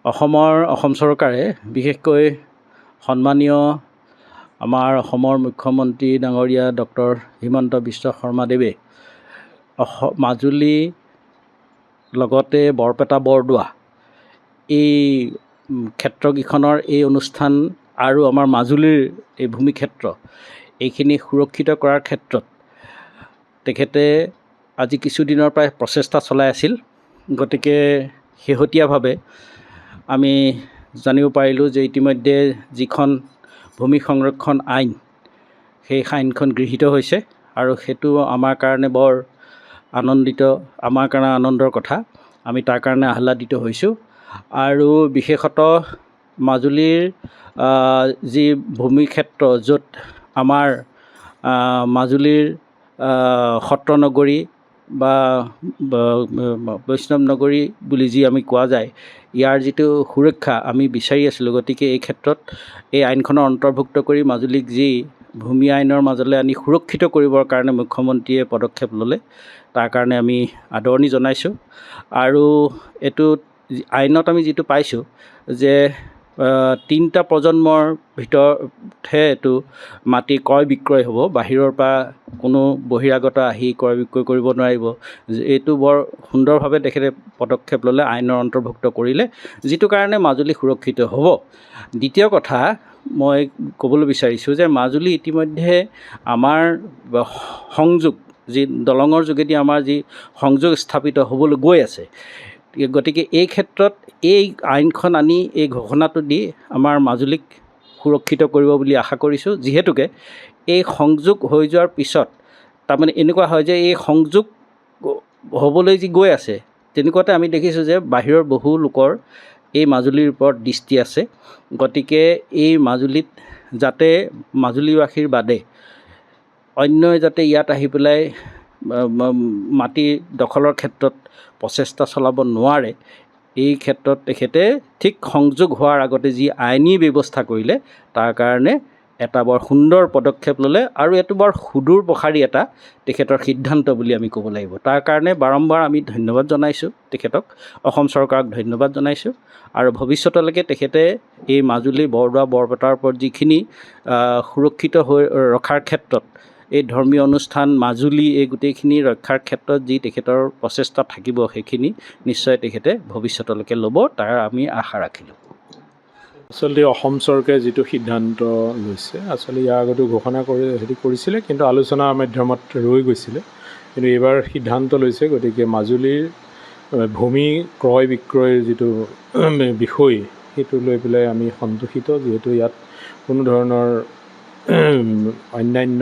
অসম চৰকাৰে বিশেষকৈ সন্মানীয় আমাৰ অসমৰ মুখ্যমন্ত্ৰী ডাঙৰীয়া ডক্টৰ হিমন্ত বিশ্ব শৰ্মাদেৱে মাজুলী লগতে বৰপেটা বৰদোৱা এই ক্ষেত্ৰকেইখনৰ এই অনুষ্ঠান আৰু আমাৰ মাজুলীৰ এই ভূমিক্ষেত্ৰ এইখিনি সুৰক্ষিত কৰাৰ ক্ষেত্ৰত তেখেতে আজি কিছুদিনৰ পৰাই প্ৰচেষ্টা চলাই আছিল। গতিকে শেহতীয়াভাৱে আমি জানিব পাৰিলোঁ যে ইতিমধ্যে যিখন ভূমি সংৰক্ষণ আইন সেই আইনখন গৃহীত হৈছে আৰু সেইটো আমাৰ কাৰণে বৰ আমাৰ কাৰণে আনন্দৰ কথা। আমি তাৰ কাৰণে আহ্লাদিত হৈছোঁ। আৰু বিশেষতঃ মাজুলীৰ যি ভূমিক্ষেত্ৰ য'ত আমাৰ মাজুলীৰ সত্ৰ নগৰী বা বৈষ্ণৱ নগৰী বুলি যি আমি কোৱা যায়, ইয়াৰ যিটো সুৰক্ষা আমি বিচাৰি আছিলোঁ। গতিকে এই ক্ষেত্ৰত এই আইনখনৰ অন্তৰ্ভুক্ত কৰি মাজুলীক যি ভূমি আইনৰ মাজলৈ আনি সুৰক্ষিত কৰিবৰ কাৰণে মুখ্যমন্ত্ৰীয়ে পদক্ষেপ ল'লে, তাৰ কাৰণে আমি আদৰণি জনাইছোঁ। আৰু এইটো আইনত আমি যিটো পাইছোঁ যে 3টা প্ৰজন্মৰ ভিতৰতহে এইটো মাটি ক্ৰয় বিক্ৰয় হ'ব, বাহিৰৰ পৰা কোনো বহিৰাগত আহি ক্ৰয় বিক্ৰয় কৰিব নোৱাৰিব। এইটো বৰ সুন্দৰভাৱে তেখেতে পদক্ষেপ ল'লে, আইনৰ অন্তৰ্ভুক্ত কৰিলে, যিটো কাৰণে মাজুলী সুৰক্ষিত হ'ব। দ্বিতীয় কথা মই ক'বলৈ বিচাৰিছোঁ যে মাজুলী ইতিমধ্যে আমাৰ সংযোগ যি দলঙৰ যোগেদি আমাৰ যি সংযোগ স্থাপিত হ'বলৈ গৈ আছে। গতিকে এই ক্ষেত্ৰত এই আইনখন আনি এই ঘোষণাটো দি আমাৰ মাজুলীক সুৰক্ষিত কৰিব বুলি আশা কৰিছোঁ। যিহেতুকে এই সংযোগ হৈ যোৱাৰ পিছত তাৰমানে এনেকুৱা হয় যে এই সংযোগ হ'বলৈ যি গৈ আছে, তেনেকুৱাতে আমি দেখিছোঁ যে বাহিৰৰ বহু লোকৰ এই মাজুলীৰ ওপৰত দৃষ্টি আছে। গতিকে এই মাজুলীত যাতে মাজুলীবাসীৰ বাদে অন্যই যাতে ইয়াত আহি পেলাই মাটি দখলৰ ক্ষেত্ৰত প্ৰচেষ্টা চলাব নোৱাৰে, এই ক্ষেত্ৰত তেখেতে ঠিক সংযোগ হোৱাৰ আগতে যি আইনী ব্যৱস্থা কৰিলে, তাৰ কাৰণে এটা বৰ সুন্দৰ পদক্ষেপ ল'লে আৰু এইটো বৰ সুদূৰ প্ৰসাৰী এটা তেখেতৰ সিদ্ধান্ত বুলি আমি ক'ব লাগিব। তাৰ কাৰণে বাৰম্বাৰ আমি ধন্যবাদ জনাইছোঁ তেখেতক, অসম চৰকাৰক ধন্যবাদ জনাইছোঁ। আৰু ভৱিষ্যতলৈকে তেখেতে এই মাজুলী বৰদোৱা বৰপেটাৰ ওপৰত যিখিনি সুৰক্ষিত হৈ ৰখাৰ ক্ষেত্ৰত এই ধৰ্মীয় অনুষ্ঠান মাজুলী এই গোটেইখিনি ৰক্ষাৰ ক্ষেত্ৰত যি তেখেতৰ প্ৰচেষ্টা থাকিব, সেইখিনি নিশ্চয় তেখেতে ভৱিষ্যতলৈকে ল'ব, তাৰ আমি আশা ৰাখিলোঁ। আচলতে অসম চৰকাৰে যিটো সিদ্ধান্ত লৈছে, আচলতে ইয়াৰ আগতেও ঘোষণা কৰিছিলে, কিন্তু আলোচনাৰ মাধ্যমত ৰৈ গৈছিলে। কিন্তু এইবাৰ সিদ্ধান্ত লৈছে। গতিকে মাজুলীৰ ভূমি ক্ৰয় বিক্ৰয়ৰ যিটো বিষয়, সেইটো লৈ পেলাই আমি সন্তোষিত। যিহেতু ইয়াত কোনো ধৰণৰ অন্যান্য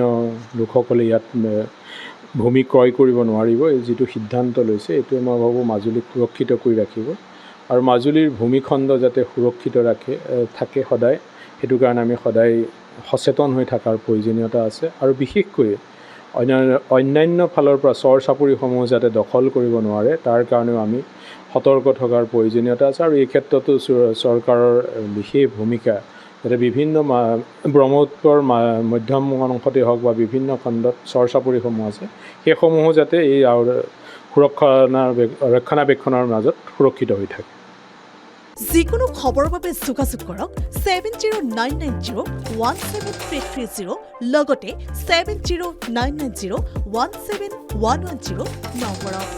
লোকসকলে ইয়াত ভূমি ক্ৰয় কৰিব নোৱাৰিব। এই যিটো সিদ্ধান্ত লৈছে, এইটোৱে মই ভাবোঁ মাজুলীক সুৰক্ষিত কৰি ৰাখিব। আৰু মাজুলীৰ ভূমিখণ্ড যাতে সুৰক্ষিত থাকে সদায়, সেইটো কাৰণে আমি সদায় সচেতন হৈ থকাৰ প্ৰয়োজনীয়তা আছে। আৰু বিশেষকৈ অন্যান্য ফালৰ পৰা চৰ চাপৰিসমূহ যাতে দখল কৰিব নোৱাৰে, তাৰ কাৰণেও আমি সতৰ্ক থকাৰ প্ৰয়োজনীয়তা আছে। আৰু এই ক্ষেত্ৰতো চৰকাৰৰ বিশেষ ভূমিকা, যাতে বিভিন্ন ব্ৰহ্মপুত্ৰৰ মধ্যম অংশতে হওক বা বিভিন্ন খণ্ডত চৰ চাপৰিসমূহ আছে, সেইসমূহো যাতে এই ৰক্ষণাবেক্ষণৰ মাজত সুৰক্ষিত হৈ থাকে। যিকোনো খবৰৰ বাবে যোগাযোগ কৰক 7099017330 লগতে 7099017110 নম্বৰত।